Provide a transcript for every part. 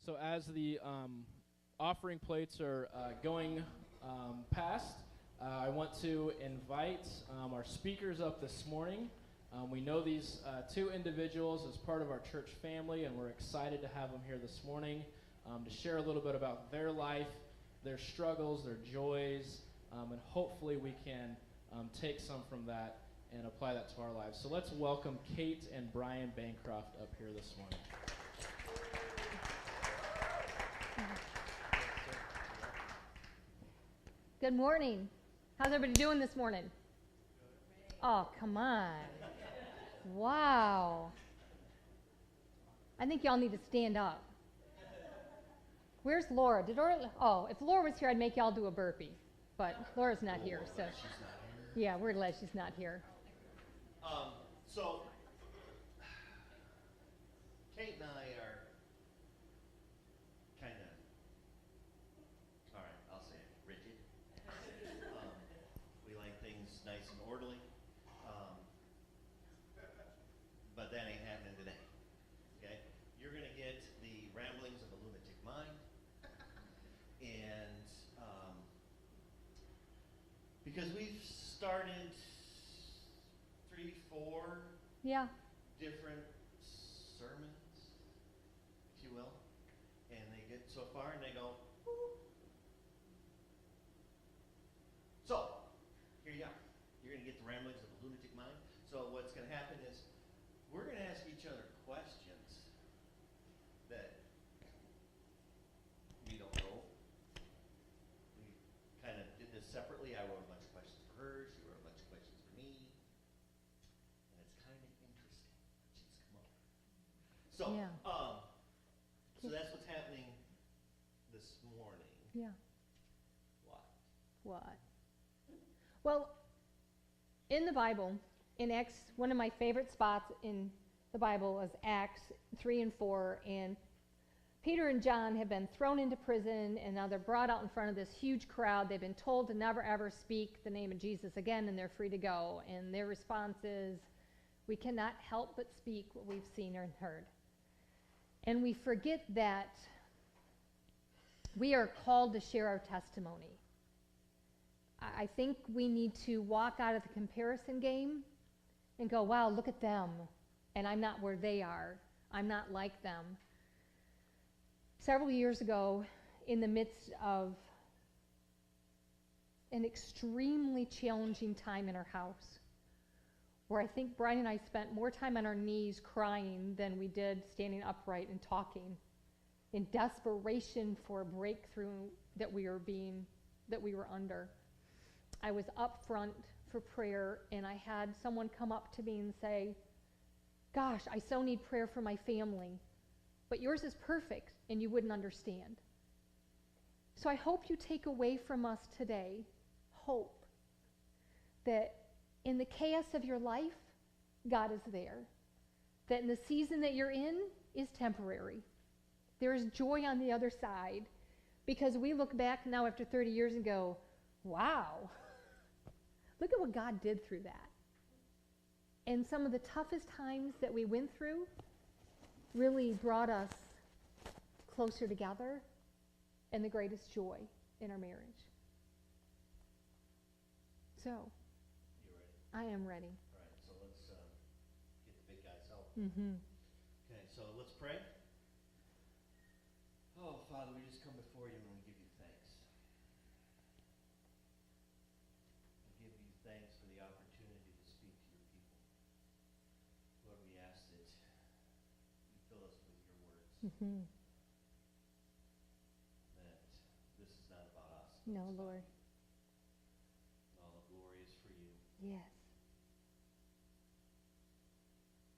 So as the offering plates are going past, I want to invite our speakers up this morning. We know these two individuals as part of our church family, and we're excited to have them here this morning to share a little bit about their life, their struggles, their joys, and hopefully we can take some from that and apply that to our lives. So let's welcome Kate and Brian Bancroft up here this morning. Good morning. How's everybody doing this morning? Oh, come on. Wow. I think y'all need to stand up. Where's Laura? Oh, if Laura was here, I'd make y'all do a burpee. But Laura's not here, so. Yeah, we're glad she's not here. So, Kate and I are kind of, all right, I'll say it, rigid. We like things nice and orderly, but that ain't happening today, okay? You're going to get the ramblings of a lunatic mind, and because we've started 3, 4 different sermons, if you will, and they get so far and they go, woo. So, here you are. You're going to get the ramblings of a lunatic mind. So what's going to happen is we're going to ask each other questions that we don't know. We kind of did this separately. I wrote a bunch of questions for her. She wrote a bunch of questions for me. And it's kind of interesting what she's come up with. So, so that's what's happening this morning. Yeah. What? Well, in the Bible, in Acts, one of my favorite spots in the Bible is Acts 3 and 4, and Peter and John have been thrown into prison, and now they're brought out in front of this huge crowd. They've been told to never, ever speak the name of Jesus again, and they're free to go. And their response is, we cannot help but speak what we've seen and heard. And we forget that we are called to share our testimony. I think we need to walk out of the comparison game and go, wow, look at them, and I'm not where they are. I'm not like them. Several years ago, in the midst of an extremely challenging time in our house, where I think Brian and I spent more time on our knees crying than we did standing upright and talking, in desperation for a breakthrough that we were under. I was up front for prayer, and I had someone come up to me and say, gosh, I so need prayer for my family, but yours is perfect, and you wouldn't understand. So I hope you take away from us today hope that in the chaos of your life, God is there. That in the season that you're in is temporary. There is joy on the other side, because we look back now after 30 years and go, wow, look at what God did through that. And some of the toughest times that we went through really brought us closer together and the greatest joy in our marriage. So, You ready? I am ready. All right, so let's get the big guy's help. Mm-hmm. Okay, so let's pray. Oh, Father, we just come before you and we give you thanks. We give you thanks for the opportunity to speak to your people. Lord, we ask that you fill us with your words. Mm-hmm. That this is not about us. No, Lord. All the glory is for you. Yes.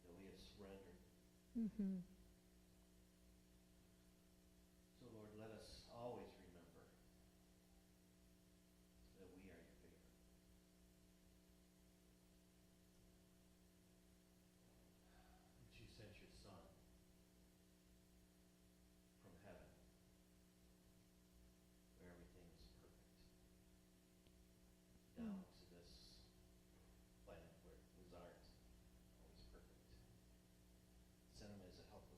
That we have surrendered. Mm-hmm. So, Lord, let us always remember that we are your favorite. That you sent your Son from heaven, where everything is perfect, down to this planet where things aren't always perfect. Sent him as a helper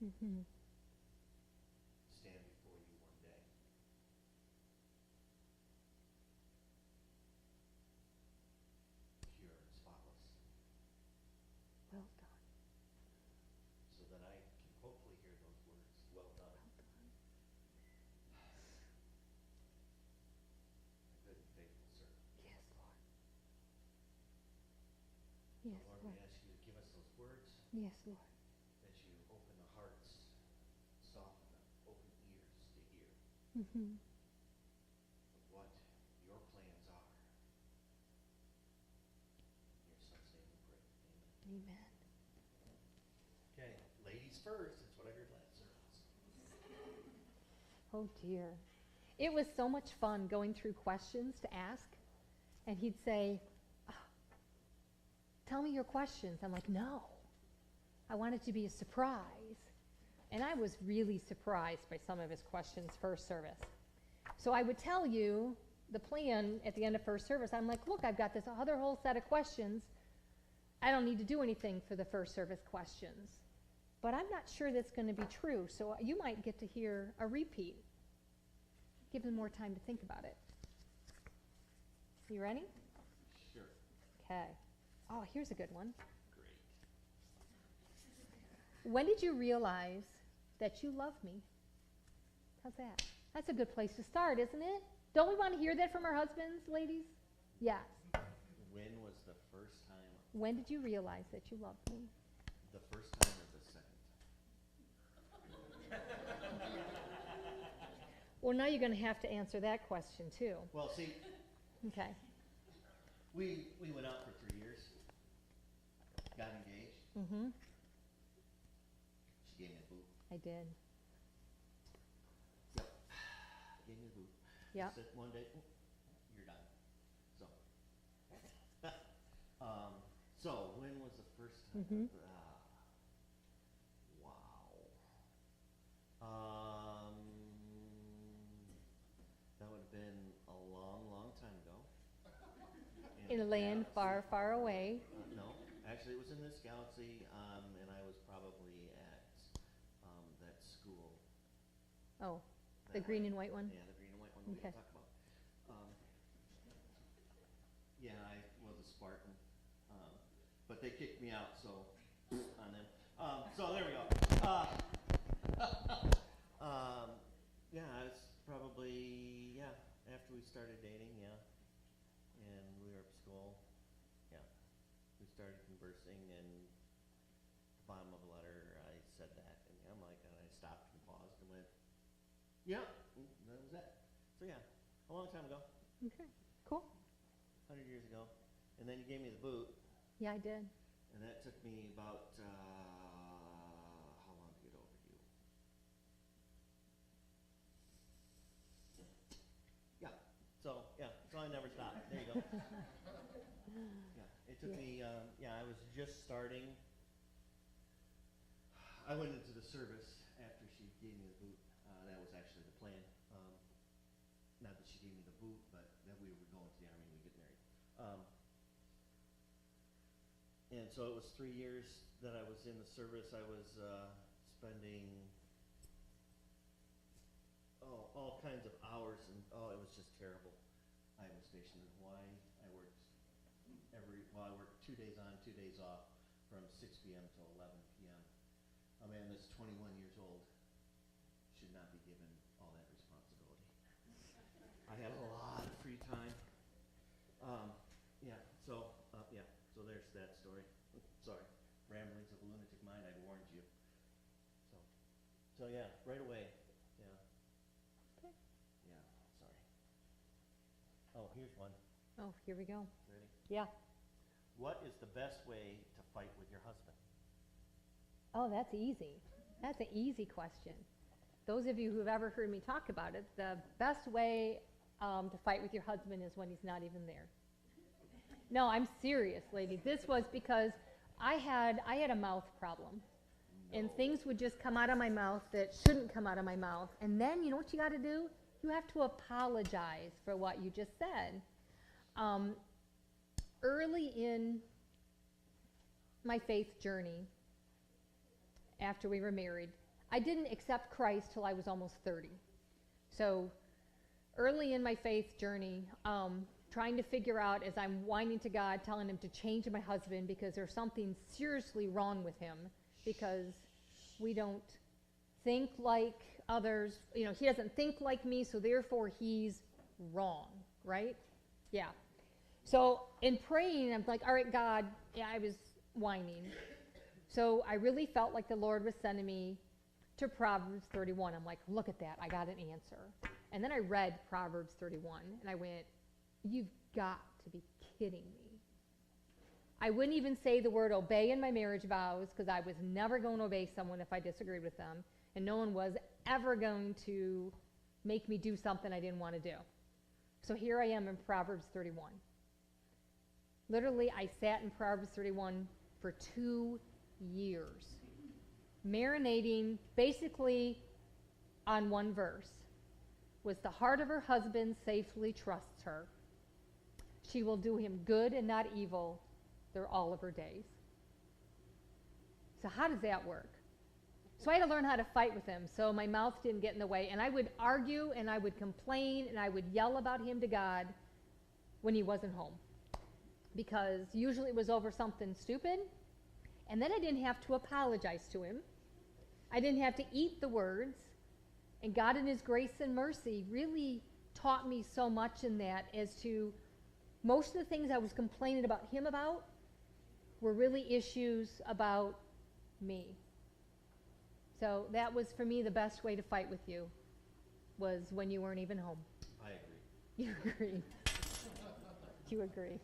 Mhm. stand before you one day. Pure and spotless. Well done. So that I can hopefully hear those words, well done, my good and faithful servant. Yes, Lord. So Yes, Lord, Lord. we ask you to give us those words, Yes, Lord. that you open the hearts, soften them, open ears to hear Mhm. of what your plans are. In your son's name we pray. Amen. Amen. Okay, ladies first, that's what I heard last service. Oh dear. It was so much fun going through questions to ask, and he'd say, "Ah, tell me your questions." I'm like, no, I want it to be a surprise. And I was really surprised by some of his questions first service. So I would tell you the plan at the end of first service. I'm like, look, I've got this other whole set of questions. I don't need to do anything for the first service questions. But I'm not sure that's going to be true, so you might get to hear a repeat. Give them more time to think about it. You ready? Sure. Okay. Oh, here's a good one. Great. When did you realize that you love me? How's that? That's a good place to start, isn't it? Don't we want to hear that from our husbands, ladies? Yes. When was the first time, When did you realize that you loved me? the first time or the second? Well, now you're going to have to answer that question, too. Well, see, Okay. we went out for 3 years, got engaged. Mm-hmm. She gave me a boot. I did. Yep. Gave me a boot. Yep. Said one day, "Oh, you're done." So, so when was the first time? Mhm. Wow. That would have been a long, long time ago. In a land far, far away. No, actually, it was in this galaxy, and I was probably at that school. Oh, the that green way. and white one? Yeah, the green and white one we Okay. talked about. Yeah, I was a Spartan, but they kicked me out, so on them. So there we go. Yeah, it's probably after we started dating, and we were at school. Yeah, we started conversing, and at the bottom of a letter, I said that, and I'm like, and I stopped and paused and went, yeah, that was it. So yeah, a long time ago, Okay. Cool. 100 years ago, and then you gave me the boot, Yeah, I did. and that took me about how long to get over you? So I never stopped. There you go. Yeah, it took me. I was just starting. I went into the service after she gave me the boot. That was actually the plan. Not that she gave me the boot, but that we were going to the army and we get married. And so it was 3 years that I was in the service. I was spending all kinds of hours, and it was just terrible. I was stationed in Hawaii. I worked I worked 2 days on, 2 days off, from 6 p.m. to 11 p.m. A man that's 21 years old should not be given all that responsibility. I had a lot of free time. So there's that story. Sorry, ramblings of a lunatic mind. I warned you. So yeah, right away. Yeah. Okay. Yeah. Sorry. Oh, here's one. Oh, here we go. Ready? Yeah. What is the best way to fight with your husband? Oh, that's easy. That's an easy question. Those of you who've ever heard me talk about it, the best way to fight with your husband is when he's not even there. No, I'm serious, ladies. This was because I had a mouth problem. And things would just come out of my mouth that shouldn't come out of my mouth. And then, you know what you got to do? You have to apologize for what you just said. Early in my faith journey, after we were married, I didn't accept Christ till I was almost 30. So early in my faith journey, trying to figure out as I'm whining to God, telling him to change my husband because there's something seriously wrong with him because we don't think like others. You know, he doesn't think like me, so therefore he's wrong, right? Yeah. So in praying, I'm like, all right, God, yeah, I was whining. So I really felt like the Lord was sending me to Proverbs 31. I'm like, look at that, I got an answer. And then I read Proverbs 31, and I went, you've got to be kidding me. I wouldn't even say the word obey in my marriage vows because I was never going to obey someone if I disagreed with them, and no one was ever going to make me do something I didn't want to do. So here I am in Proverbs 31. Literally, I sat in Proverbs 31 for 2 years, marinating basically on one verse. Was the heart of her husband safely trusts her. She will do him good and not evil through all of her days. So how does that work? So I had to learn how to fight with him so my mouth didn't get in the way. And I would argue and I would complain and I would yell about him to God when he wasn't home. Because usually it was over something stupid. And then I didn't have to apologize to him. I didn't have to eat the words. And God in his grace and mercy really taught me so much in that as to most of the things I was complaining about him about were really issues about me. So that was, for me, the best way to fight with you was when you weren't even home. I agree. You agree. You agree.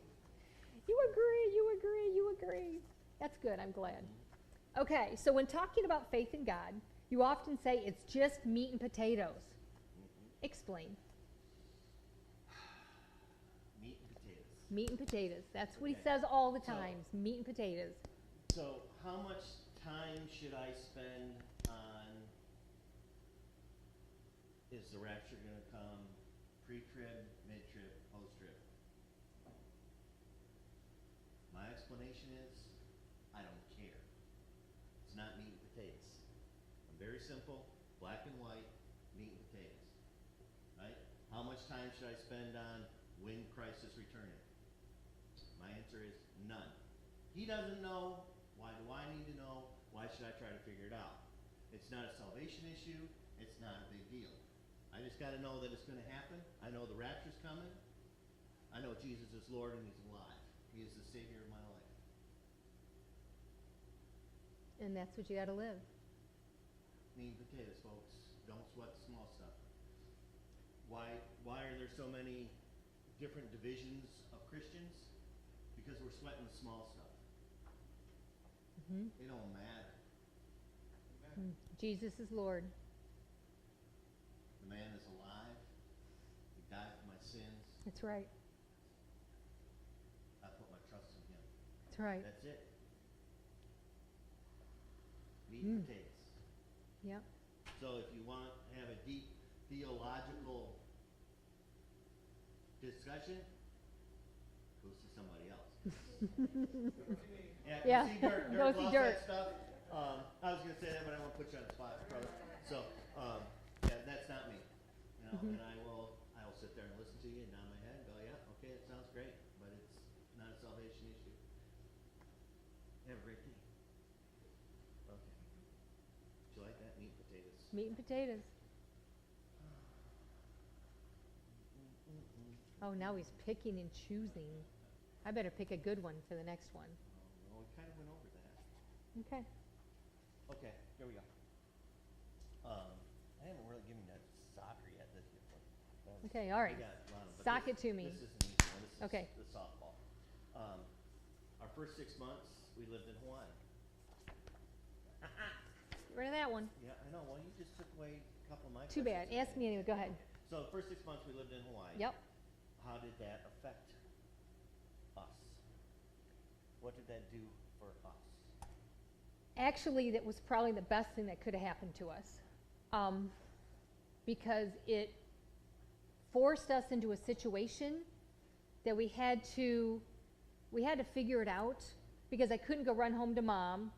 You agree, you agree, you agree. That's good, I'm glad. Okay, so when talking about faith in God, you often say it's just meat and potatoes. Explain. Meat and potatoes. Meat and potatoes. That's what he Okay. says all the So- time, meat and potatoes. So how much time should I spend on, is the rapture going to come pre-trib, mid-trib, post-trib? My explanation is, I don't care. It's not meat and potatoes. I'm very simple, black and white, meat and potatoes. Right? How much time should I spend on when Christ is returning? My answer is none. He doesn't know. Why do I need to know? Why should I try to figure it out? It's not a salvation issue. It's not a big deal. I just got to know that it's going to happen. I know the rapture's coming. I know Jesus is Lord and he's alive. He is the Savior of my life. And that's what you got to live. Meat and potatoes, folks. Don't sweat the small stuff. Why are there so many different divisions of Christians? Because we're sweating the small stuff. Mm-hmm. It don't matter. Jesus is Lord. The man is alive. He died for my sins. That's right. I put my trust in him. That's right. That's it. Meat and potatoes. Yep. So if you want to have a deep theological discussion, go see somebody else. Yeah, See Dirk. go Dirk see loves Dirk. that stuff. I was going to say that, but I won't put you on the spot, brother. So, yeah, that's not me. You know, and I will sit there and listen to you and nod my head and go, yeah, okay, that sounds great, but it's not a salvation issue. Have a great day. Okay. Would you like that? Meat and potatoes. Meat and potatoes. Oh, now he's picking and choosing. I better pick a good one for the next one. Well, we kind of went over that. Okay. Okay, here we go. I haven't really given you that soccer yet. Okay, all right. We got a lot of, but Sock this- it to me. This is an easy one. This is Okay. the softball. Our first 6 months, we lived in Hawaii. Get rid of that one. Yeah, I know. Well, you just took away a couple of my Too bad. questions. Ask me anyway. Go ahead. So the first 6 months we lived in Hawaii. Yep. How did that affect us? What did that do for us? Actually, that was probably the best thing that could have happened to us, because it forced us into a situation that we had to figure it out, because I couldn't go run home to mom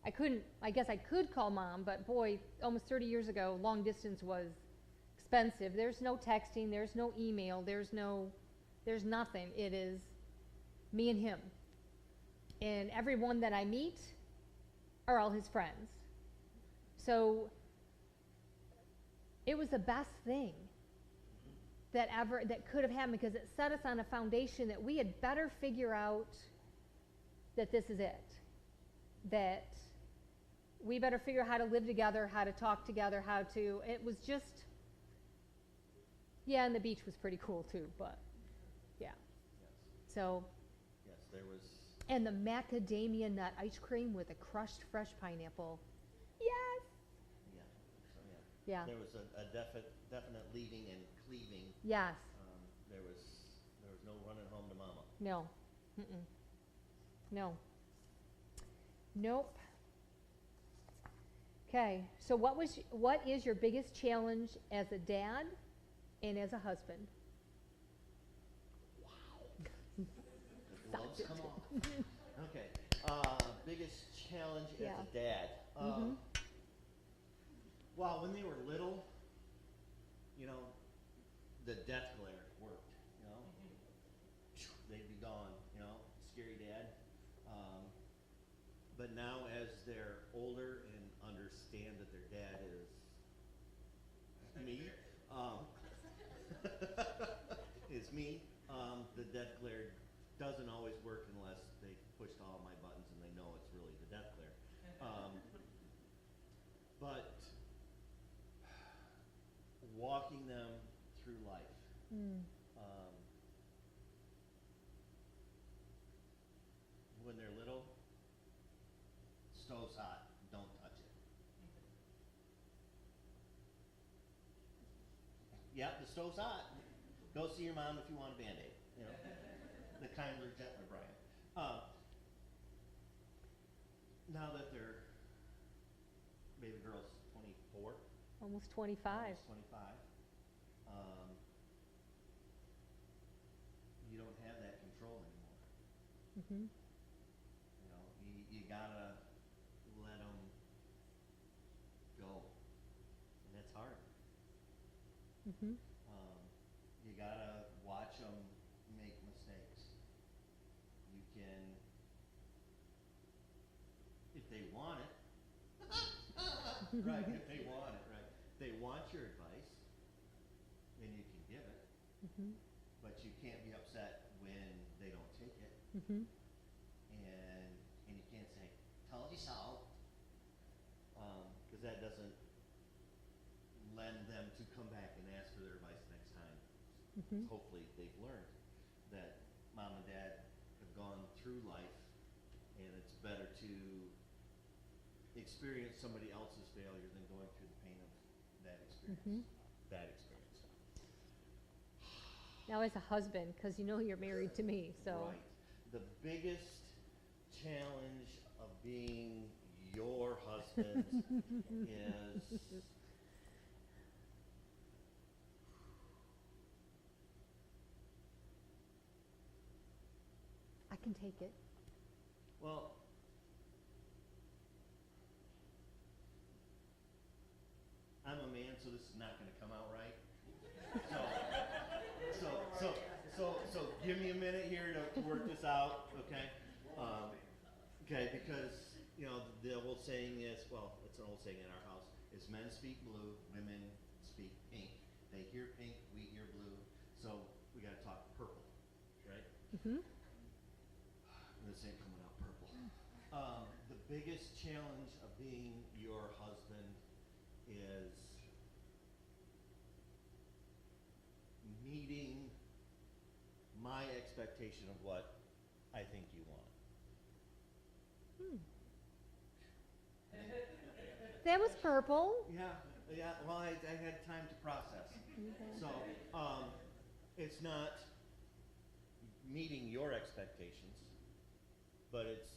I guess I could call mom, but boy, almost 30 years ago, long distance was expensive. There's no texting, there's no email, there's nothing. It is me and him. And everyone that I meet are all his friends. So it was the best thing that could have happened, because it set us on a foundation that we had better figure out that this is it. That we better figure out how to live together, how to talk together, it was just, yeah, and the beach was pretty cool too, but yeah. Yes. So, Yes, there was. and the macadamia nut ice cream with a crushed fresh pineapple. Yes. Yeah. So yeah. Yeah. There was a definite leaving and cleaving. Yes. There was no running home to mama. No. Mm-mm. No. Nope. Okay, so what is your biggest challenge as a dad and as a husband? The gloves come off. Okay. Biggest challenge as a dad. Well, when they were little, the death glare worked. They'd be gone. Scary dad. But now, as they're older and understand that their dad is me, the death glare doesn't always work unless they pushed all my buttons and they know it's really the death glare. But walking them through life. When they're little, stove's hot, don't touch it. Yep, the stove's hot. Go see your mom if you want a Band-Aid. The kinder, gentler Brian. Now that they're, baby girl's 24. Almost 25. Almost 25. You don't have that control anymore. Mm-hmm. You gotta let them go, and that's hard. Mm-hmm. You gotta watch them make mistakes. You can, if they want it, right? If they want it, right? They want your advice, then you can give it, but you can't be upset when they don't take it. And you can't say, told you so, because that doesn't lend them to come back and ask for their advice next time. Hopefully they've learned that mom and dad have gone through life, and it's better to experience somebody else's failure than going through the pain of that experience. That experience. Now, as a husband, because you're married to me, so. Right. The biggest challenge of being your husband is I can take it. well, I'm a man, so this is not going to come out right. So give me a minute here to work this out, okay? Okay, because the old saying is, well, it's an old saying in our house, is men speak blue, women speak pink. They hear pink, we hear blue, so we got to talk purple, right? This ain't coming out purple. The biggest challenge of being your husband is meeting my expectation of what I think you want. That was purple. Yeah. Well, I had time to process. So, it's not meeting your expectations, but it's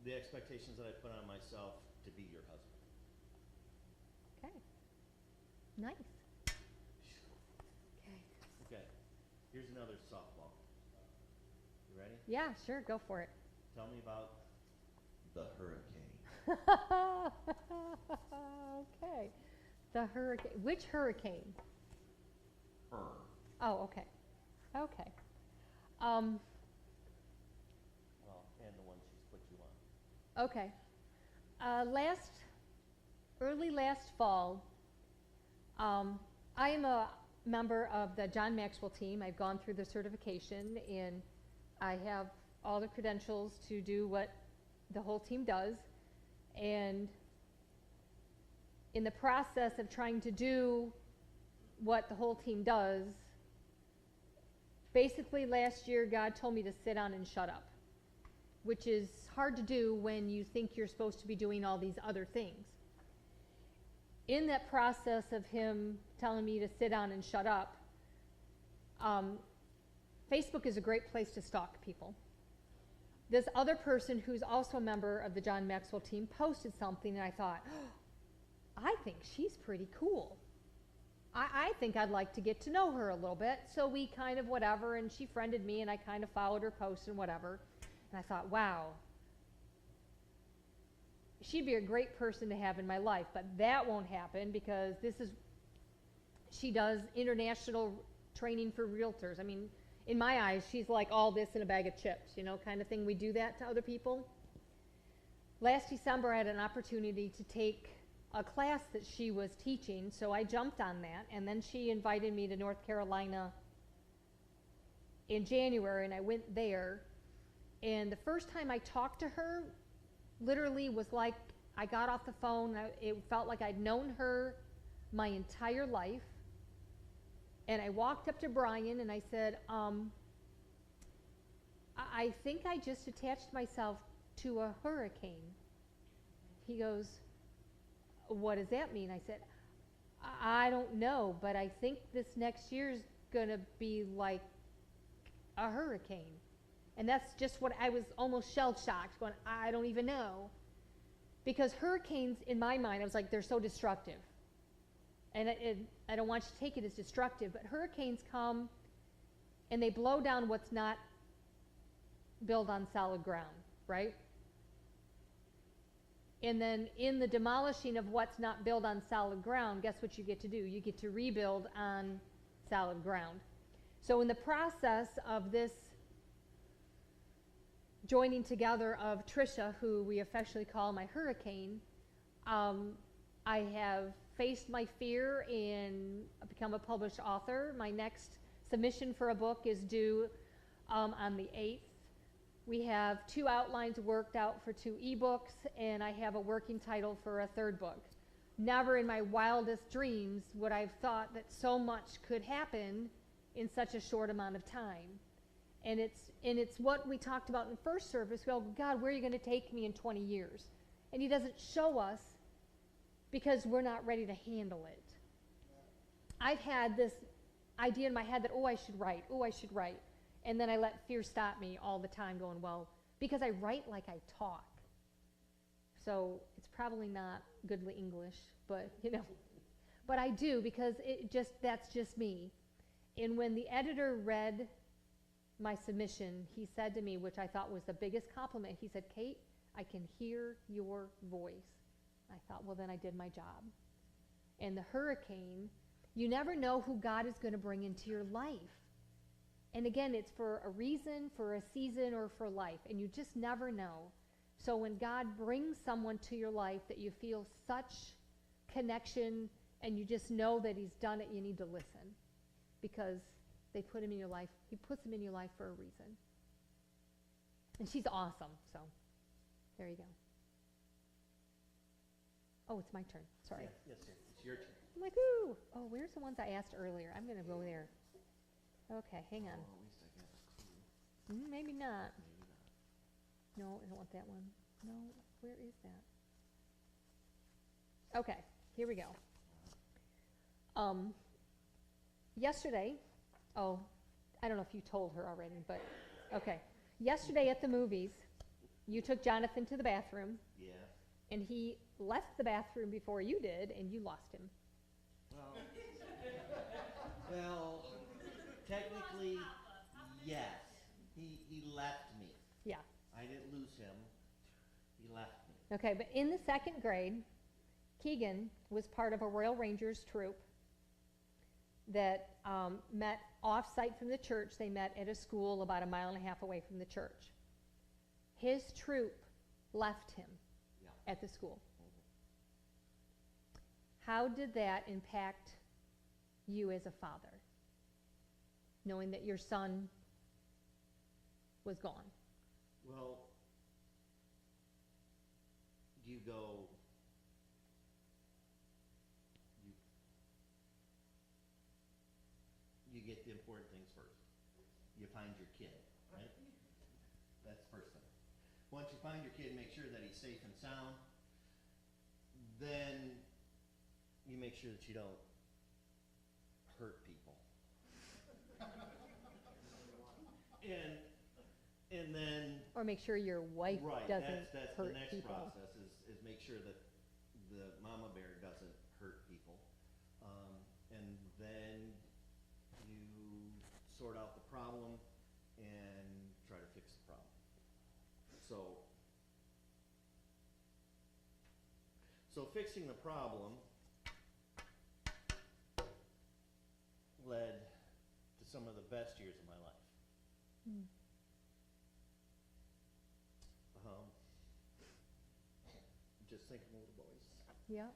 the expectations that I put on myself to be your husband. Okay. Nice. Okay. Okay. Here's another softball. You ready? Yeah, sure, go for it. Tell me about The hurricane. Okay. The hurricane. Which hurricane? Her. Oh, okay. Okay. Well, and the one she's put you on. Okay. Early last fall, I am a member of the John Maxwell team. I've gone through the certification, and I have all the credentials to do what the whole team does. And in the process of trying to do what the whole team does, basically last year God told me to sit down and shut up, which is hard to do when you think you're supposed to be doing all these other things. In that process of him telling me to sit down and shut up, Facebook is a great place to stalk people. This other person who's also a member of the John Maxwell team posted something, and I thought, oh, I think she's pretty cool. I think I'd like to get to know her a little bit. So we kind of whatever, and she friended me, and I kind of followed her posts and whatever. And I thought, wow, she'd be a great person to have in my life. But that won't happen because she does international training for realtors. I mean, in my eyes, she's like all this in a bag of chips, kind of thing. We do that to other people. Last December, I had an opportunity to take a class that she was teaching, so I jumped on that, and then she invited me to North Carolina in January, and I went there, and the first time I talked to her literally was like I got off the phone, it felt like I'd known her my entire life, and I walked up to Brian and I said, I think I just attached myself to a hurricane. He goes, what does that mean? I said, I don't know, but I think this next year's going to be like a hurricane. And that's just what I was almost shell-shocked, going, I don't even know. Because hurricanes, in my mind, I was like, they're so destructive. And I don't want you to take it as destructive, but hurricanes come and they blow down what's not built on solid ground, right? And then in the demolishing of what's not built on solid ground, guess what you get to do? You get to rebuild on solid ground. So in the process of this joining together of Trisha, who we affectionately call my hurricane, I have faced my fear and become a published author. My next submission for a book is due on the 8th. We have 2 outlines worked out for 2 ebooks, and I have a working title for a 3rd book. Never in my wildest dreams would I have thought that so much could happen in such a short amount of time. And it's what we talked about in first service. Well, God, where are you going to take me in 20 years? And he doesn't show us because we're not ready to handle it. I've had this idea in my head that, I should write. And then I let fear stop me all the time going, well, because I write like I talk. So it's probably not goodly English, but, but I do because that's just me. And when the editor read my submission, he said to me, which I thought was the biggest compliment, he said, Kate, I can hear your voice. I thought, well, then I did my job. And the hurricane, you never know who God is going to bring into your life. And again, it's for a reason, for a season, or for life. And you just never know. So when God brings someone to your life that you feel such connection and you just know that he's done it, you need to listen. Because they put him in your life. He puts him in your life for a reason. And she's awesome. So there you go. Oh, it's my turn. Sorry. Yes, sir. It's your turn. I'm like, ooh. Oh, where's the ones I asked earlier? I'm going to go there. Okay, hang on. Oh, at least I got a clue. Maybe not. Maybe not. No, I don't want that one. No, where is that? Okay, here we go. Yesterday, I don't know if you told her already, but okay. Yesterday at the movies, you took Jonathan to the bathroom, Yeah. and he left the bathroom before you did, and you lost him. Well, technically, yes. He left me. Yeah. I didn't lose him. You left me. Okay, but in the second grade, Keegan was part of a Royal Rangers troop that met off-site from the church. They met at a school about 1.5 miles away from the church. His troop left him Yeah. at the school. Mhm. How did that impact you as a father, knowing that your son was gone? Well, you go, you get the important things first. You find your kid, right? That's the first thing. Once you find your kid, make sure that he's safe and sound. Then you make sure that you don't hurt people. And then Or make sure your wife right, doesn't that's hurt the next people. process is make sure that the mama bear doesn't hurt people. And then you sort out the problem and try to fix the problem. So fixing the problem led to some of the best years of my life. Mm. Just thinking of little boys. Yeah.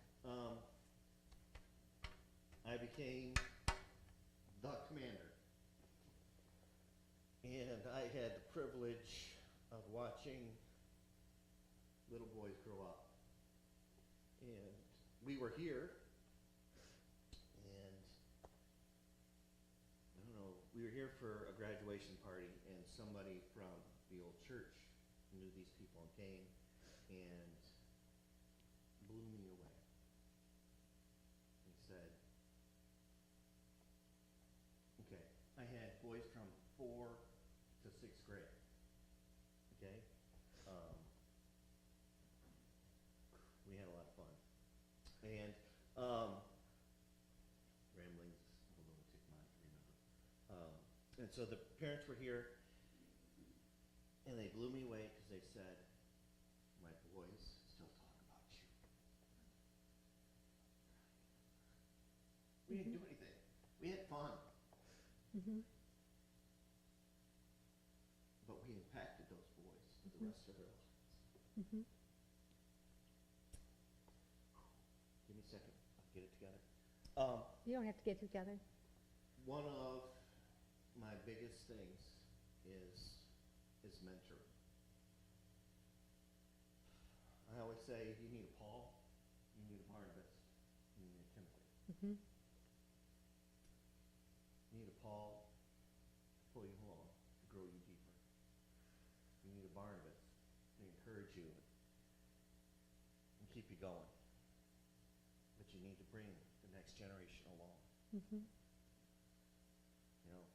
I became the commander. And I had the privilege of watching little boys grow up. And we were here, and I don't know, we were here for a graduation party, and somebody from the old church knew these people and came and blew me away. He said, okay, I had boys from 4 to 6th grade, okay? We had a lot of fun. And ramblings of a lunatic mind, remember. And so the parents were here, and they blew me away because they said, my boys still talk about you. We didn't do anything. We had fun. Mm-hmm. But we impacted those boys for the rest of their lives. Mm-hmm. Give me a second. I'll get it together. You don't have to get together. One of my biggest things is mentoring. I always say you need a Paul, you need a Barnabas, you need a Timothy. Mm-hmm. You need a Paul to pull you along, to grow you deeper. You need a Barnabas to encourage you and keep you going. But you need to bring the next generation along. Mm-hmm. You know,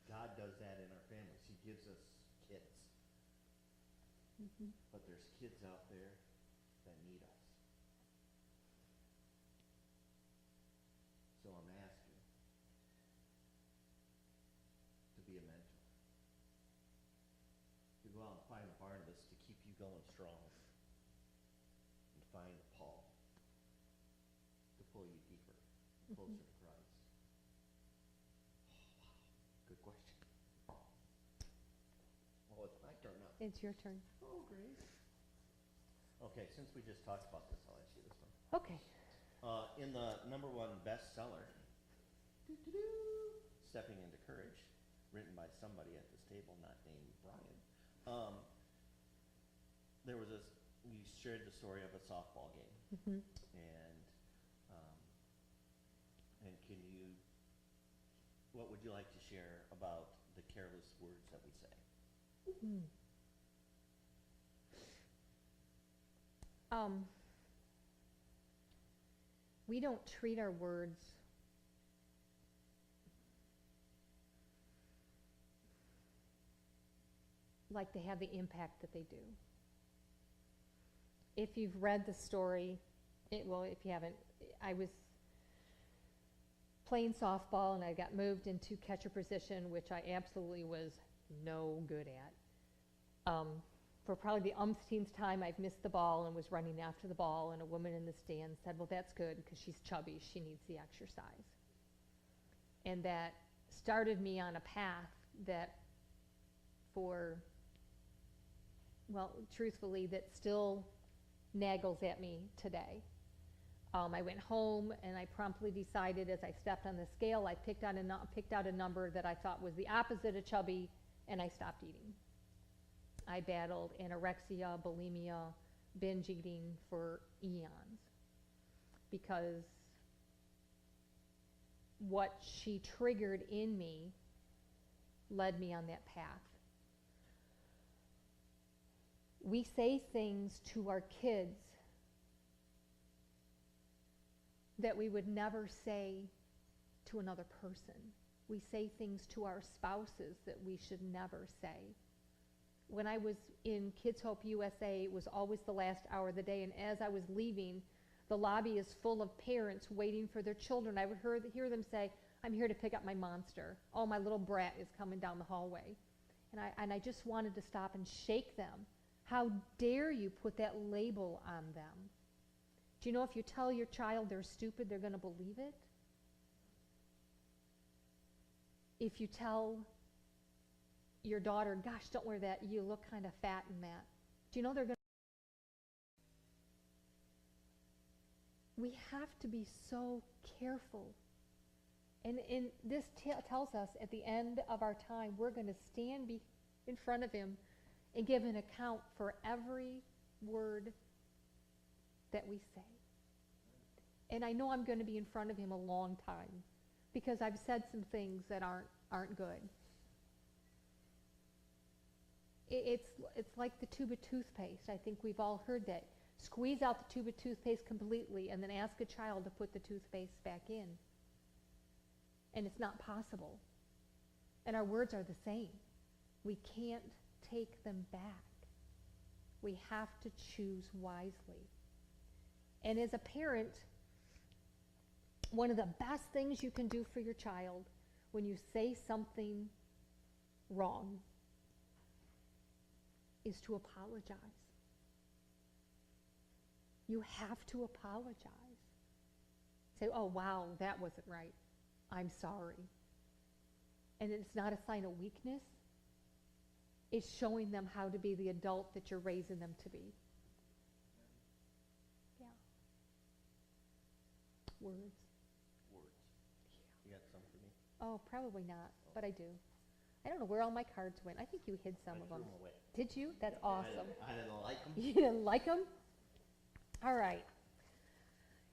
God does that in our families. He gives us kids. Mm-hmm. But there's kids out there that need us. So I'm asking to be a mentor. To go out and find a Barnabas to keep you going strong. And find a Paul to pull you deeper, closer to Christ. Oh, wow. Good question. Well, it's my turn now. It's your turn. Oh, great. Okay, since we just talked about this, I'll ask you this one. Okay. In the #1 bestseller, Stepping into Courage, written by somebody at this table not named Brian, there was this, you shared the story of a softball game. Mm-hmm. And can you, what would you like to share about the careless words that we say? Mm-hmm. We don't treat our words like they have the impact that they do. If you've read the story, if you haven't, I was playing softball and I got moved into catcher position, which I absolutely was no good at. for probably the umpteenth time, I've missed the ball and was running after the ball, and a woman in the stand said, well, that's good because she's chubby, she needs the exercise. And that started me on a path that truthfully, that still naggles at me today. I went home and I promptly decided, as I stepped on the scale, I picked out a number that I thought was the opposite of chubby, and I stopped eating. I battled anorexia, bulimia, binge eating for eons because what she triggered in me led me on that path. We say things to our kids that we would never say to another person. We say things to our spouses that we should never say. When I was in Kids Hope USA, it was always the last hour of the day, and as I was leaving, the lobby is full of parents waiting for their children. I would hear them say, I'm here to pick up my monster. Oh, my little brat is coming down the hallway. And I just wanted to stop and shake them. How dare you put that label on them? Do you know if you tell your child they're stupid, they're going to believe it? If you tell your daughter, gosh, don't wear that, you look kind of fat in that, do you know they're going to? We have to be so careful. And this tells us at the end of our time, we're going to stand in front of him and give an account for every word that we say. And I know I'm going to be in front of him a long time because I've said some things that aren't good. It's like the tube of toothpaste. I think we've all heard that. Squeeze out the tube of toothpaste completely and then ask a child to put the toothpaste back in. And it's not possible. And our words are the same. We can't take them back. We have to choose wisely. And as a parent, one of the best things you can do for your child when you say something wrong is to apologize. You have to apologize. Say, oh, wow, that wasn't right. I'm sorry. And it's not a sign of weakness. It's showing them how to be the adult that you're raising them to be. Yeah. Words. You got some for me? Oh, probably not, but I do. I don't know where all my cards went. I think you hid some of them. I threw 'em away. Did you? That's awesome. I didn't like them. You didn't like them? All right.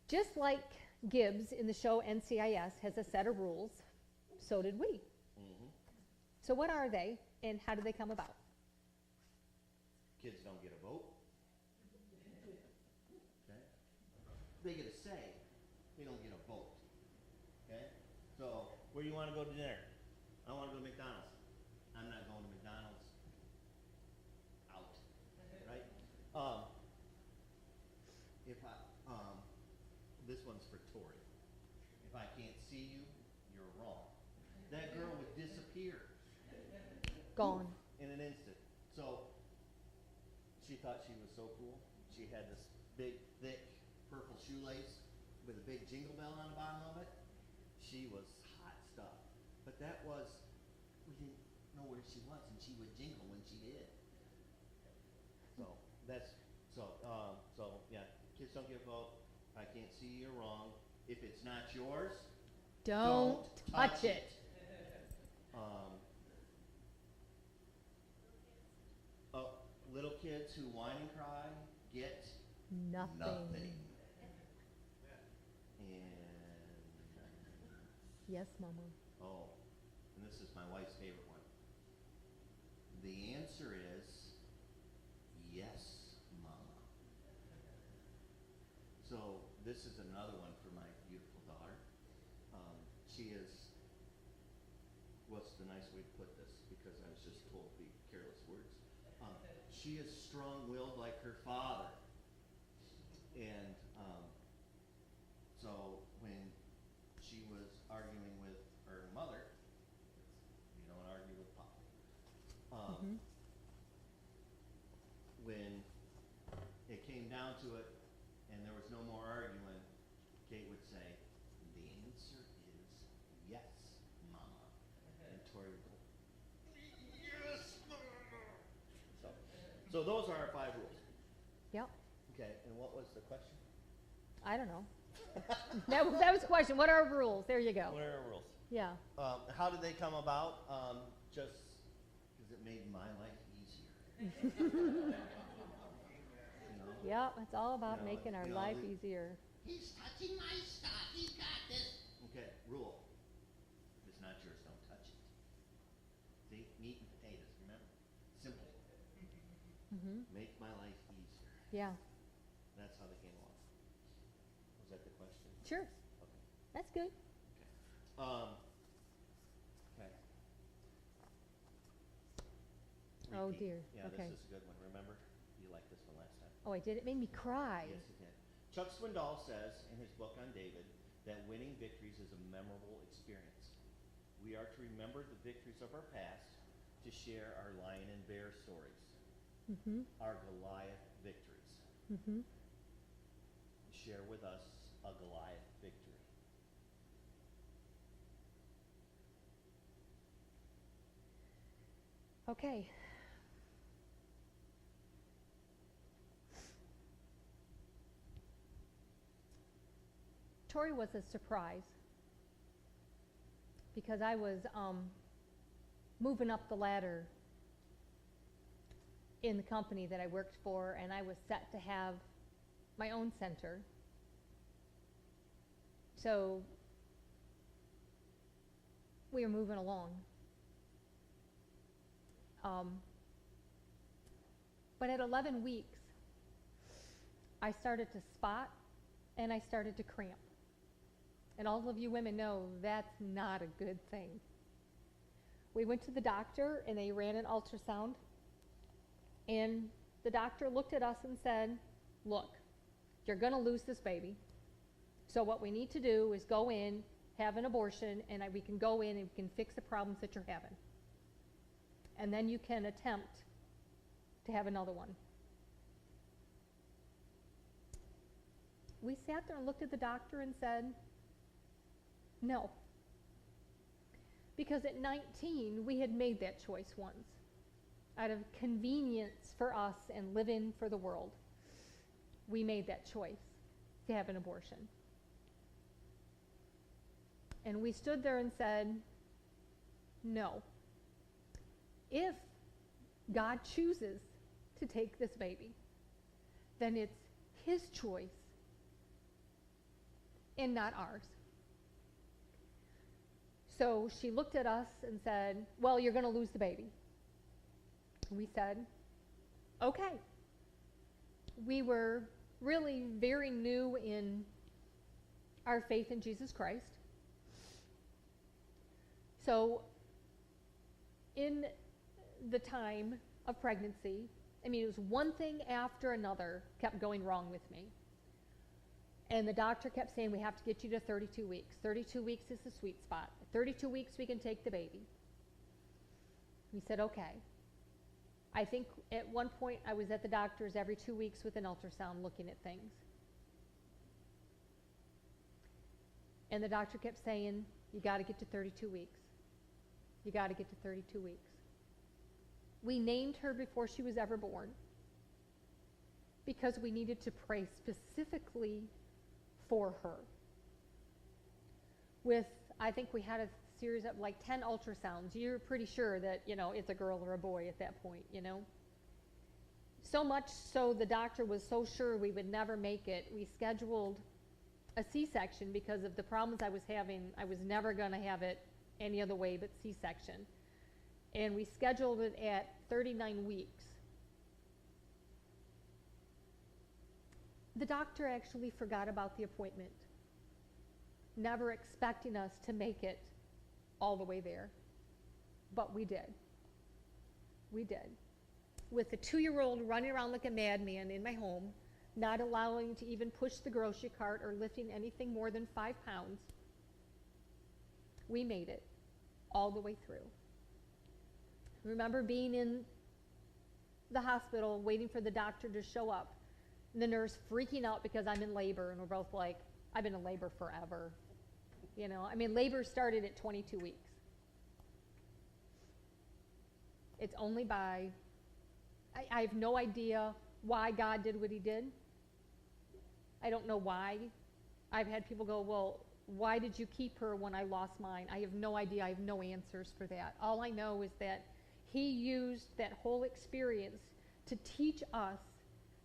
Just like Gibbs in the show NCIS has a set of rules, so did we. Mm-hmm. So what are they, and how do they come about? Kids don't get a vote. Okay? They get a say. They don't get a vote. Okay? So, where do you want to go to dinner? I want to go to McDonald's. I'm not going to McDonald's. Out. Right? This one's for Tori. If I can't see you, you're wrong. That girl would disappear. Gone. In an instant. So, she thought she was so cool. She had this big, thick, purple shoelace with a big jingle bell on the bottom of it. She was hot stuff. But that was, we didn't know where she was, and she would jingle when she did. So, yeah, kids don't get a vote. I can't see you're wrong. If it's not yours, Don't touch it. Little kids who whine and cry get Nothing. nothing. And Yes, Mama. oh, and this is my wife's favorite one. The answer is yes, Mama. So this is another one for my beautiful daughter. She is, what's the nice way to put this? Because I was just told to be careless words. She is strong-willed like her father. And so when she was arguing with her mother, you don't argue with Papa. it came down to it and there was no more arguing, Kate would say, the answer is yes, Mama. And Tori would go, yes, Mama. So those are our 5 rules. Yep. Okay, and what was the question? I don't know. that was the question. What are our rules? There you go. What are our rules? Yeah. How did they come about? Just because it made my life easier. You know? Yeah, it's all about You know, making our you know, life easier. He's touching my stuff. He's got this. Okay, rule. If it's not yours, don't touch it. See, meat and potatoes, remember? Simple. Mm-hmm. Make my life easier. Yeah. That's how they came along. Was that the question? Sure. Okay. That's good. Okay. Oh, Repeat. dear. Yeah, Okay. this is a good one. Remember? You liked this one last time. Oh, I did. It made me cry. Yes, it did. Chuck Swindoll says in his book on David that winning victories is a memorable experience. We are to remember the victories of our past to share our lion and bear stories, Mm-hmm. our Goliath victories. Mm-hmm. Share with us a Goliath victory. Okay. Tori was a surprise because I was moving up the ladder in the company that I worked for, and I was set to have my own center. So we were moving along. But at 11 weeks, I started to spot and I started to cramp. And all of you women know that's not a good thing. We went to the doctor and they ran an ultrasound. And the doctor looked at us and said, look, you're going to lose this baby. So what we need to do is go in, have an abortion, and we can go in and we can fix the problems that you're having. And then you can attempt to have another one. We sat there and looked at the doctor and said, no. Because at 19, we had made that choice once out of convenience for us and living for the world. We made that choice to have an abortion. And we stood there and said, no. If God chooses to take this baby, then it's his choice and not ours. So she looked at us and said, well, you're going to lose the baby. We said, okay. We were really very new in our faith in Jesus Christ. So in the time of pregnancy, I mean, it was one thing after another kept going wrong with me. And the doctor kept saying, we have to get you to 32 weeks. 32 weeks is the sweet spot. At 32 weeks, we can take the baby. We said, okay. I think at one point I was at the doctor's every 2 weeks with an ultrasound looking at things. And the doctor kept saying, you got to get to 32 weeks. You got to get to 32 weeks. We named her before she was ever born because we needed to pray specifically for her. With, I think we had a series of like 10 ultrasounds. You're pretty sure that, you know, it's a girl or a boy at that point, you know. So much so the doctor was so sure we would never make it. We scheduled a C-section because of the problems I was having. I was never going to have it any other way but C-section. And we scheduled it at 39 weeks. The doctor actually forgot about the appointment, never expecting us to make it all the way there. But we did. We did. With a 2-year-old running around like a madman in my home, not allowing to even push the grocery cart or lifting anything more than 5 pounds, we made it all the way through. Remember being in the hospital waiting for the doctor to show up And the nurse freaking out because I'm in labor, and we're both like, I've been in labor forever. You know, I mean, labor started at 22 weeks. It's only by, I have no idea why God did what he did. I don't know why. I've had people go, well, why did you keep her when I lost mine? I have no idea. I have no answers for that. All I know is that he used that whole experience to teach us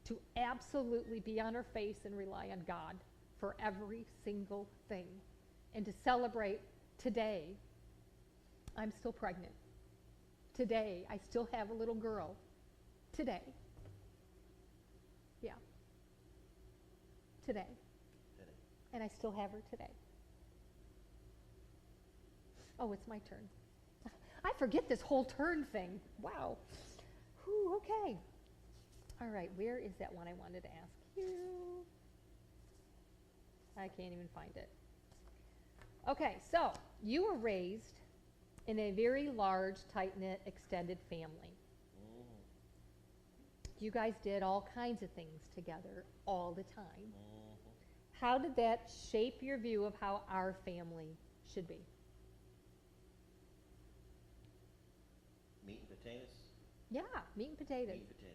to absolutely be on our face and rely on God for every single thing. And to celebrate today, I'm still pregnant. Today, I still have a little girl. Today. Yeah. Today. And I still have her today. Oh, it's my turn. I forget this whole turn thing. Wow. Whew, okay. All right, where is that one I wanted to ask you? I can't even find it. Okay, so you were raised in a very large, tight-knit, extended family. You guys did all kinds of things together all the time. How did that shape your view of how our family should be? Meat and potatoes? Yeah, meat and potatoes. Meat and potatoes.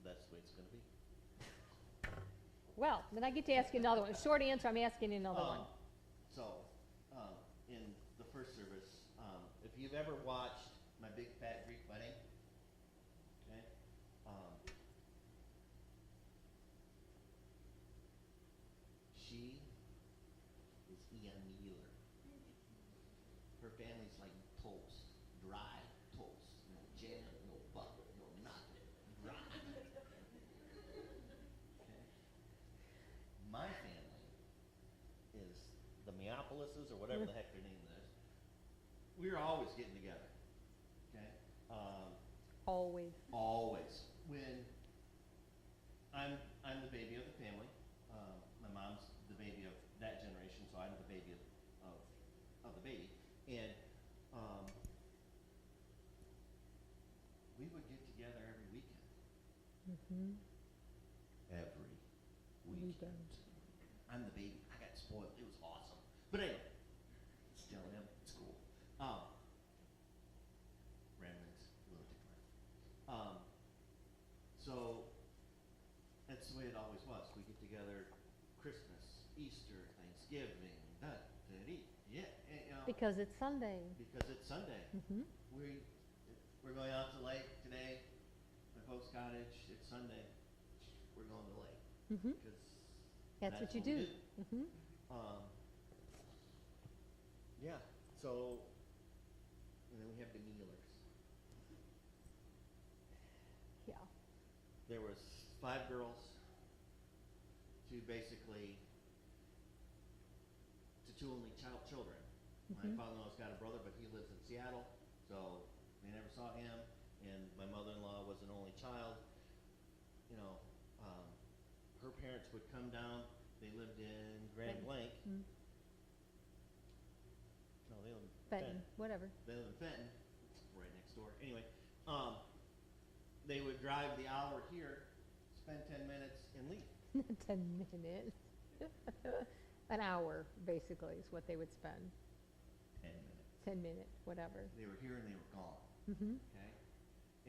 That's the way it's going to be. Well, then I get to ask you another one. A short answer, I'm asking you another one. In the first service, if you've ever watched My Big Fat Greek Wedding, okay, she is Ian Mueller. Her family's like toast, dry toast, no jam, no butter, no nothing, dry. Okay. My family is the Meopolises or whatever the heck their name is. We're always getting together. Okay. Always. Always. When I'm the baby of the family. My mom's the baby of that generation, so I'm the baby of the baby. And we would get together every weekend. Mm-hmm. Every weekend. I'm the baby. I got spoiled. It was awesome. But anyway, still am. It's cool. Ramblings, a little different. So that's the way it always was. We get together Christmas, Easter, Thanksgiving, yeah. And, you know, Because it's Sunday. because it's Sunday. Mm-hmm. We're going out to the lake today. My folks' cottage. It's Sunday. We're going to the lake. Mm-hmm. Because That's what you we do. Mm-hmm. Yeah. So, and then we have the Muellers. Yeah. There was 5 girls to basically to 2 only children. My Mhm. father-in-law's got a brother, but he lives in Seattle, so they never saw him. And my mother-in-law was an only child. You know, her parents would come down. They lived in Grand Blanc. Mm. No, they lived in Fenton, whatever. They live in Fenton, it's right next door. Anyway, they would drive the hour here, spend 10 minutes, and leave. 10 minutes. An hour, basically, is what they would spend. 10 minutes. 10 minutes, whatever. They were here and they were gone. Mm-hmm. Okay?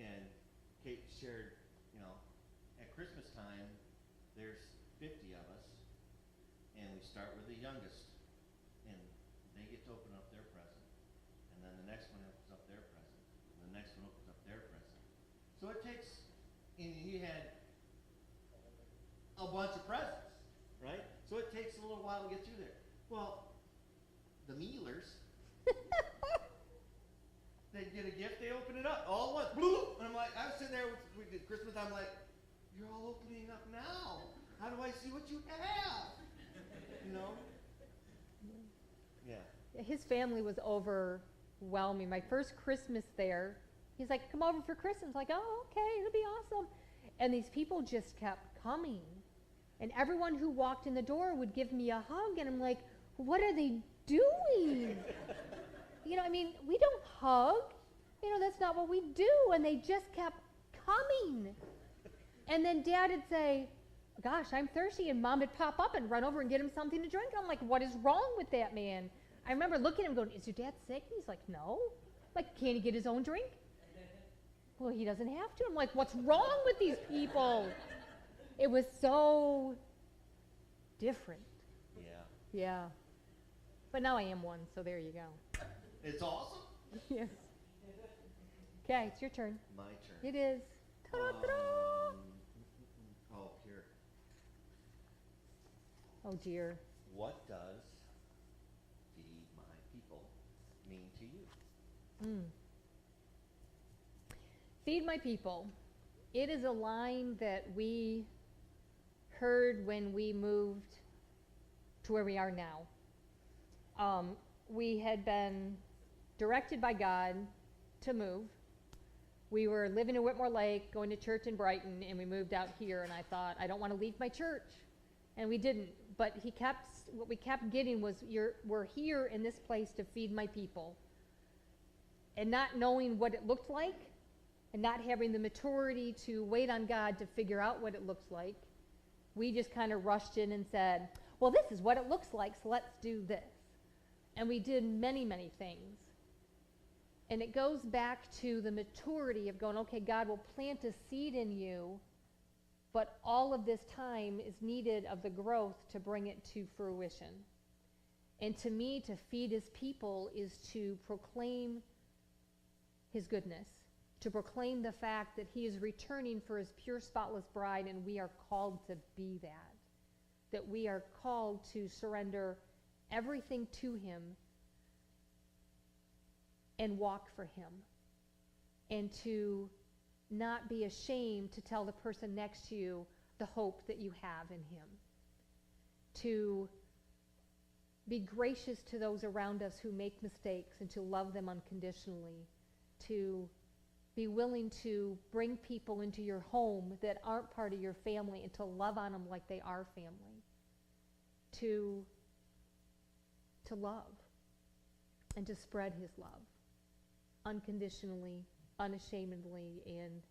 And Kate shared, you know, at Christmas time, there's 50 of us, and we start with the youngest, and they get to open up their present. And then the next one opens up their present. And the next one opens up their present. So it takes, and he had a bunch of presents, right? So it takes a little while to get through there. Well, the Muellers, they'd get a gift, they open it up all at once. Bloop! And I'm like, I was sitting there with Christmas, I'm like, you're all opening up now. How do I see what you have? You know? Yeah. His family was overwhelming. My first Christmas there, he's like, come over for Christmas. Like, oh, okay, it'll be awesome. And these people just kept coming. And everyone who walked in the door would give me a hug. And I'm like, what are they doing? You know, I mean, we don't hug. You know, that's not what we do. And they just kept coming. And then Dad would say, gosh, I'm thirsty. And Mom would pop up and run over and get him something to drink. I'm like, what is wrong with that man? I remember looking at him going, is your dad sick? And he's like, no. I'm like, can't he get his own drink? Well, he doesn't have to. I'm like, what's wrong with these people? It was so different. Yeah. Yeah. But now I am one, so there you go. It's awesome. Yes. Okay, it's your turn. My turn. It is. Ta-da-ta-da! Oh, here. Oh, dear. What does feed my people mean to you? Mm. Feed my people. It is a line that we heard when we moved to where we are now. We had been directed by God to move. We were living in Whitmore Lake, going to church in Brighton, and we moved out here, and I thought, I don't want to leave my church. And we didn't. But what we kept getting was, we're here in this place to feed my people. And not knowing what it looked like, and not having the maturity to wait on God to figure out what it looks like, we just kind of rushed in and said, well, this is what it looks like, so let's do this. And we did many, many things. And it goes back to the maturity of going, okay, God will plant a seed in you, but all of this time is needed of the growth to bring it to fruition. And to me, to feed his people is to proclaim his goodness, to proclaim the fact that he is returning for his pure, spotless bride, and we are called to be that we are called to surrender everything to him and walk for him, and to not be ashamed to tell the person next to you the hope that you have in him, to be gracious to those around us who make mistakes and to love them unconditionally, to be willing to bring people into your home that aren't part of your family and to love on them like they are family, to love and to spread his love unconditionally, unashamedly, and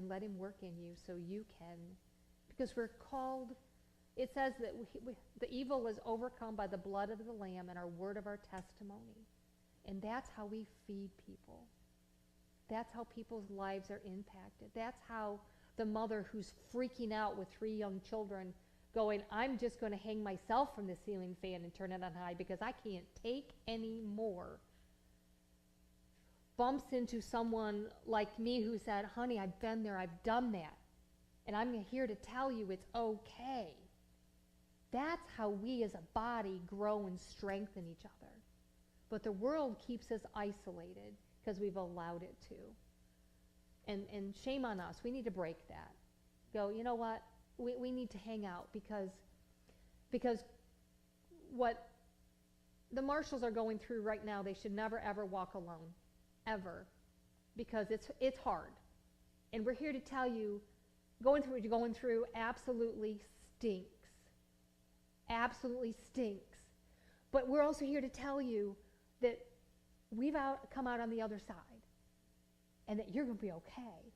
let him work in you so you can, because we're called, it says that the evil is overcome by the blood of the Lamb and our word of our testimony. And that's how we feed people. That's how people's lives are impacted. That's how the mother who's freaking out with 3 young children going, I'm just going to hang myself from the ceiling fan and turn it on high because I can't take any more, bumps into someone like me who said, honey, I've been there, I've done that, and I'm here to tell you it's okay. That's how we as a body grow and strengthen each other. But the world keeps us isolated because we've allowed it to. And shame on us. We need to break that. Go, you know what? We need to hang out because what the Marshalls are going through right now, they should never, ever walk alone. Ever. Because it's hard. And we're here to tell you, going through what you're going through absolutely stinks. Absolutely stinks. But we're also here to tell you that we've come out on the other side and that you're going to be okay.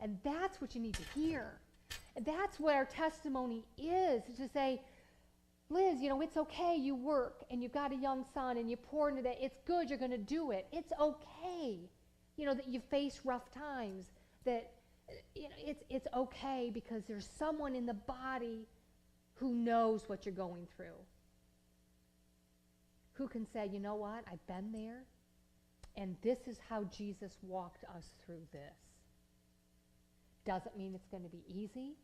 And that's what you need to hear. And that's what our testimony is to say, Liz, you know, it's okay, you work and you've got a young son and you pour into that. It's good, you're going to do it. It's okay, you know, that you face rough times, that, you know, it's okay because there's someone in the body who knows what you're going through, who can say, you know what, I've been there, and this is how Jesus walked us through this. Doesn't mean it's going to be easy.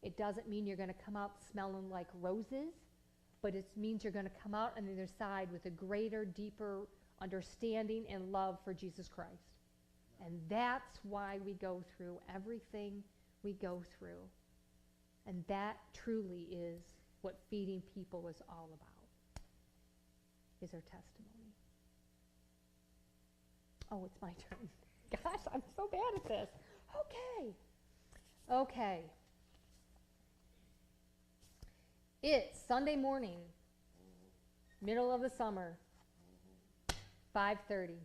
It doesn't mean you're going to come out smelling like roses, but it means you're going to come out on the other side with a greater, deeper understanding and love for Jesus Christ. And that's why we go through everything we go through. And that truly is what feeding people is all about, is our testimony. Oh, it's my turn. Gosh, I'm so bad at this. Okay. It's Sunday morning, middle of the summer, 5:30.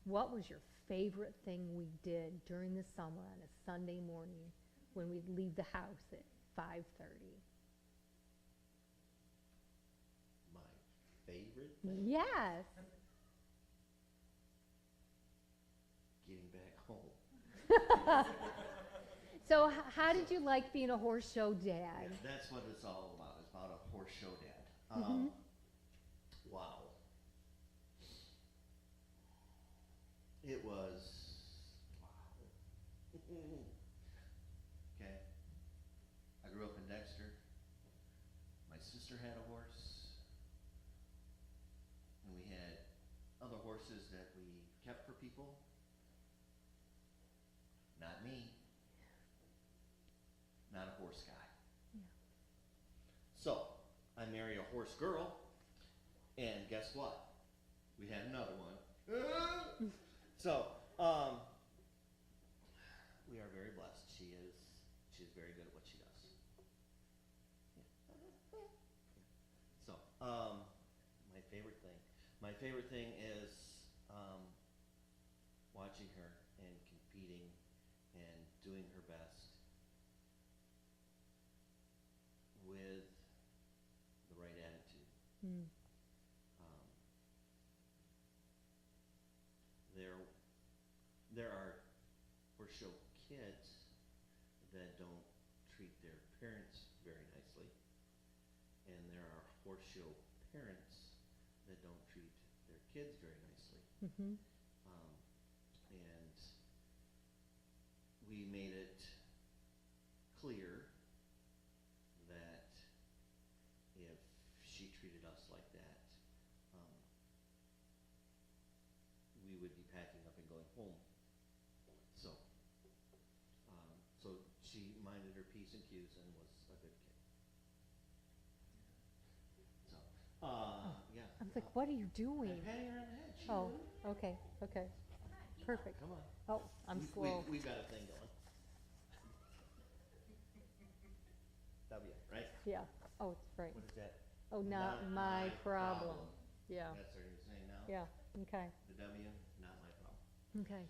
What was your favorite thing we did during the summer on a Sunday morning when we'd leave the house at 5:30? My favorite thing? Yes. Getting back home. So how did you like being a horse show dad? Yeah, that's what it's all about. It's about a horse show dad. Mhm. Wow. It was, wow. Okay. I grew up in Dexter. My sister had a horse. And we had other horses that we kept for people. Not me. Not a horse guy. Yeah. So, I marry a horse girl, and guess what? We had another one. So, we are very blessed. She's very good at what she does. Yeah. So, my favorite thing. My favorite thing is watching her and competing and doing her best with the right attitude. Mm. There are horse show kids that don't treat their parents very nicely, and there are horse show parents that don't treat their kids very nicely. Mhm. And we made it clear that if she treated us like that, we would be packing up and going home. So she minded her P's and Q's and was a good kid. So, yeah. I was like, what are you doing? I'm patting her on the head. She Oh, knew. okay, okay. Perfect. Come on. Oh, I'm slow. We've got a thing going. W, right? Yeah. Oh, it's right. What is that? Oh, not my problem. Yeah, That's what you're saying now? yeah, okay, The W, not my problem. okay.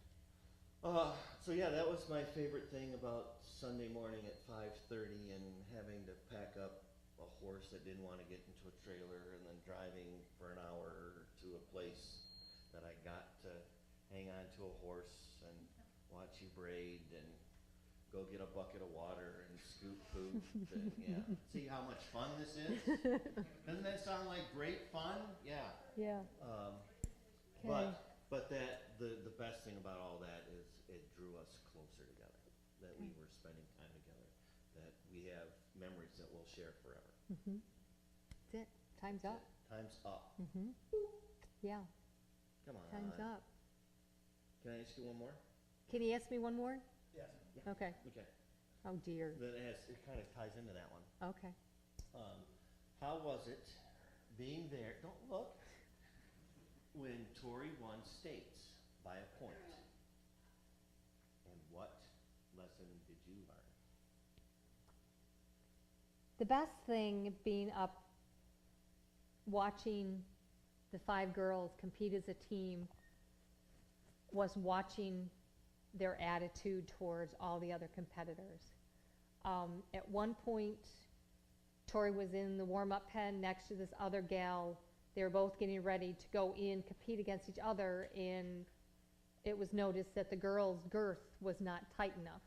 So yeah, that was my favorite thing about Sunday morning at 5:30 and having to pack up a horse that didn't want to get into a trailer and then driving for an hour to a place that I got to hang on to a horse and watch you braid and go get a bucket of water and scoop poop and yeah. See how much fun this is? Doesn't that sound like great fun? Yeah. Yeah, okay. But the best thing about all that is it drew us closer together. That we were spending time together. That we have memories that we'll share forever. Mhm. That's it. Time's up. Time's up. Mhm. Yeah, Come on. time's up. Can I ask you one more? Can you ask me one more? Yes. Okay. Okay. Oh dear. It kind of ties into that one. Okay. How was it being there? Don't look. When Tori won states by a point. And what lesson did you learn? The best thing being up watching the 5 girls compete as a team was watching their attitude towards all the other competitors. At one point, Tori was in the warm-up pen next to this other gal. They were both getting ready to go in, compete against each other, and it was noticed that the girl's girth was not tight enough.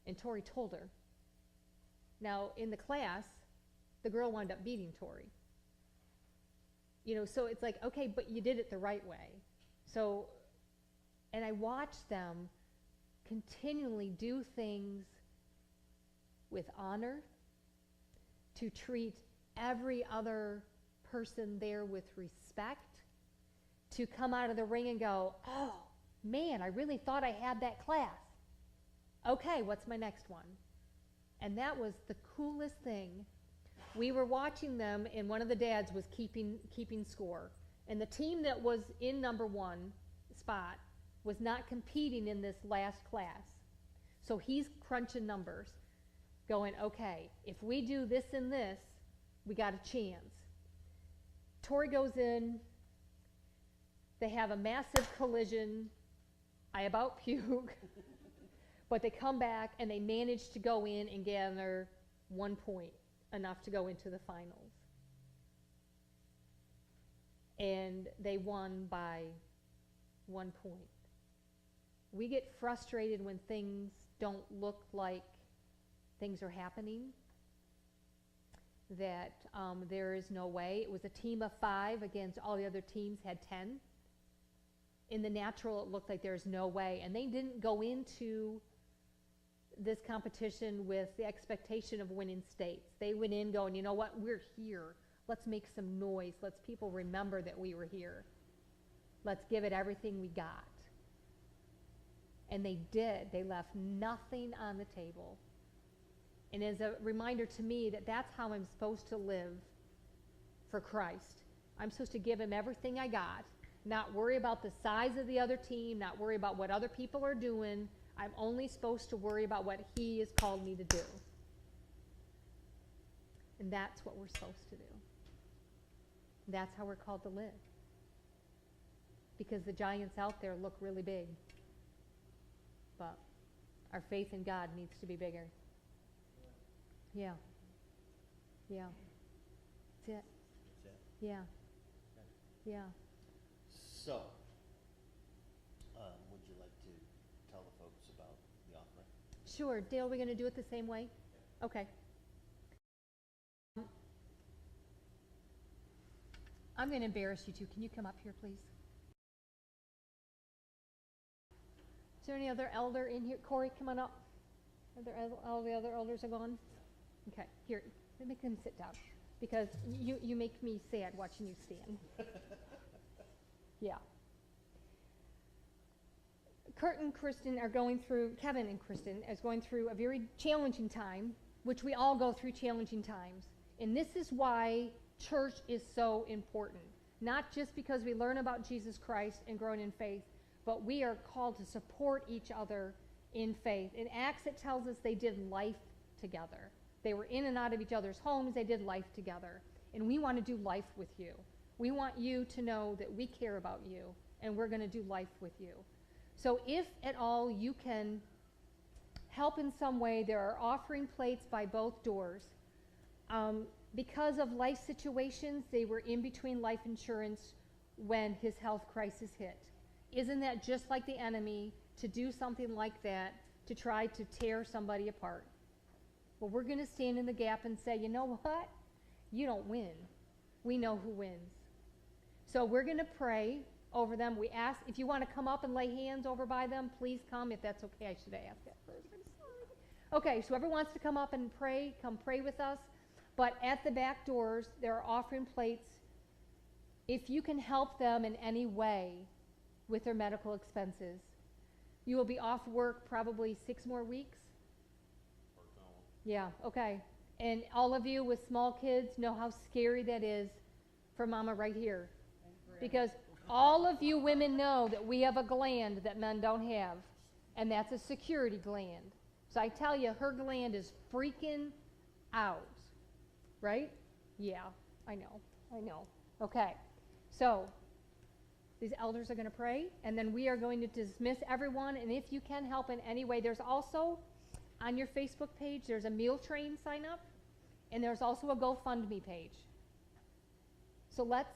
And Tori told her. Now, in the class, the girl wound up beating Tori. You know, so it's like, okay, but you did it the right way. So, and I watched them continually do things with honor, to treat every other person there with respect, to come out of the ring and go, oh, man, I really thought I had that class. Okay, what's my next one? And that was the coolest thing. We were watching them, and one of the dads was keeping score. And the team that was in number 1 spot was not competing in this last class. So he's crunching numbers, going, okay, if we do this and this, we got a chance. Tori goes in, they have a massive collision, I about puke. But they come back and they manage to go in and gather 1 point, enough to go into the finals. And they won by 1 point. We get frustrated when things don't look like things are happening, that there is no way. It was a team of 5 against all the other teams had 10. In the natural, it looked like there's no way. And they didn't go into this competition with the expectation of winning states. They went in going, you know what, we're here. Let's make some noise. Let's people remember that we were here. Let's give it everything we got. And they did. They left nothing on the table. And as a reminder to me that that's how I'm supposed to live for Christ. I'm supposed to give him everything I got, not worry about the size of the other team, not worry about what other people are doing. I'm only supposed to worry about what he has called me to do. And that's what we're supposed to do. That's how we're called to live. Because the giants out there look really big. But our faith in God needs to be bigger. Yeah. Yeah. That's it. That's it? Yeah. Yeah. So, would you like to tell the folks about the offering? Sure. Dale, we're going to do it the same way? Okay. I'm going to embarrass you two. Can you come up here, please? Is there any other elder in here? Corey, come on up. Are there all the other elders are gone? Okay, here, let me make them sit down, because you make me sad watching you stand. Yeah. Kurt and Kristen are going through, Kevin and Kristen is going through a very challenging time, which we all go through challenging times. And this is why church is so important. Not just because we learn about Jesus Christ and growing in faith, but we are called to support each other in faith. In Acts, it tells us they did life together. They were in and out of each other's homes. They did life together. And we want to do life with you. We want you to know that we care about you, and we're going to do life with you. So if at all you can help in some way, there are offering plates by both doors. Because of life situations, they were in between life insurance when his health crisis hit. Isn't that just like the enemy to do something like that to try to tear somebody apart? Well, we're going to stand in the gap and say, you know what? You don't win. We know who wins. So we're going to pray over them. We ask, if you want to come up and lay hands over by them, please come, if that's okay. I should have asked that first. I'm sorry. Okay, so whoever wants to come up and pray, come pray with us. But at the back doors, there are offering plates. If you can help them in any way with their medical expenses, you will be off work probably 6 more weeks. Yeah, okay. And all of you with small kids know how scary that is for mama right here. Because all of you women know that we have a gland that men don't have, and that's a security gland. So I tell you, her gland is freaking out. Right? Yeah, I know. Okay. So these elders are going to pray, and then we are going to dismiss everyone. And if you can help in any way, there's also on your Facebook page, there's a meal train sign up, and there's also a GoFundMe page. So let's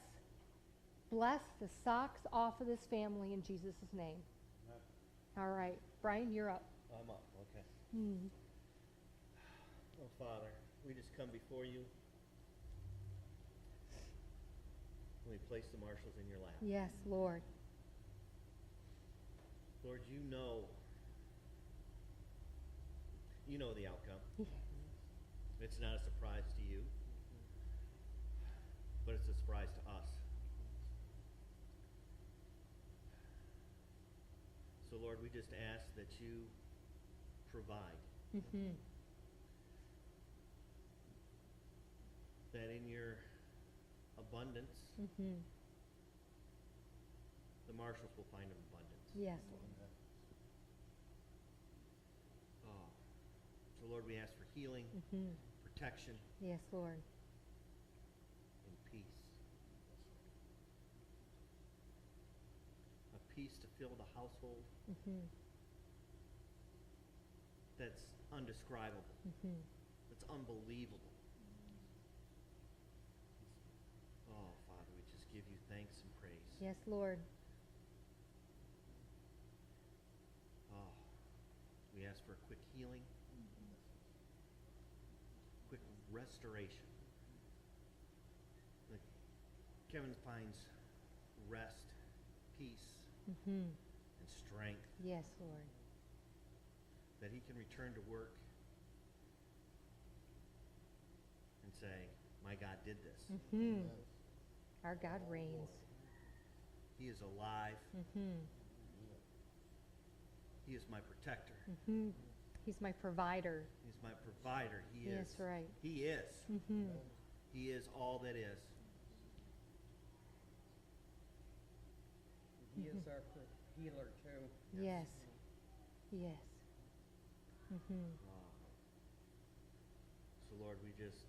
bless the socks off of this family in Jesus' name. All right. Brian, you're up. I'm up, okay. Oh, Father, we just come before you. We place the Marshalls in your lap. Yes, Lord. Lord, you know the outcome. It's not a surprise to you, but it's a surprise to us. So, Lord, we just ask that you provide. That in your abundance, the Marshalls will find an abundance. Yes. Oh. So, Lord, we ask for healing, protection, Yes, Lord. and peace. A peace to fill the household Mhm. that's undescribable, Mhm. that's unbelievable. Oh, Father, we just give you thanks and praise. Yes, Lord. Oh, we ask for a quick healing, quick restoration. That Kevin finds rest, peace, Mhm. and strength, Yes, Lord. that he can return to work and say, my God did this. Mhm. Our God reigns. He is alive. Mhm. He is my protector. Mhm. He's my provider. He's my provider. He is. Yes, right. He is. Mhm. He is all that is. He is our healer too. Yes. Yes. Mhm. So Lord, we just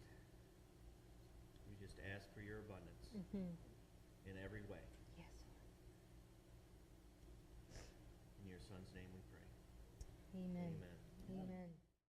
ask for your abundance Mhm. in every way. Yes. In your Son's name we pray. Amen. Amen.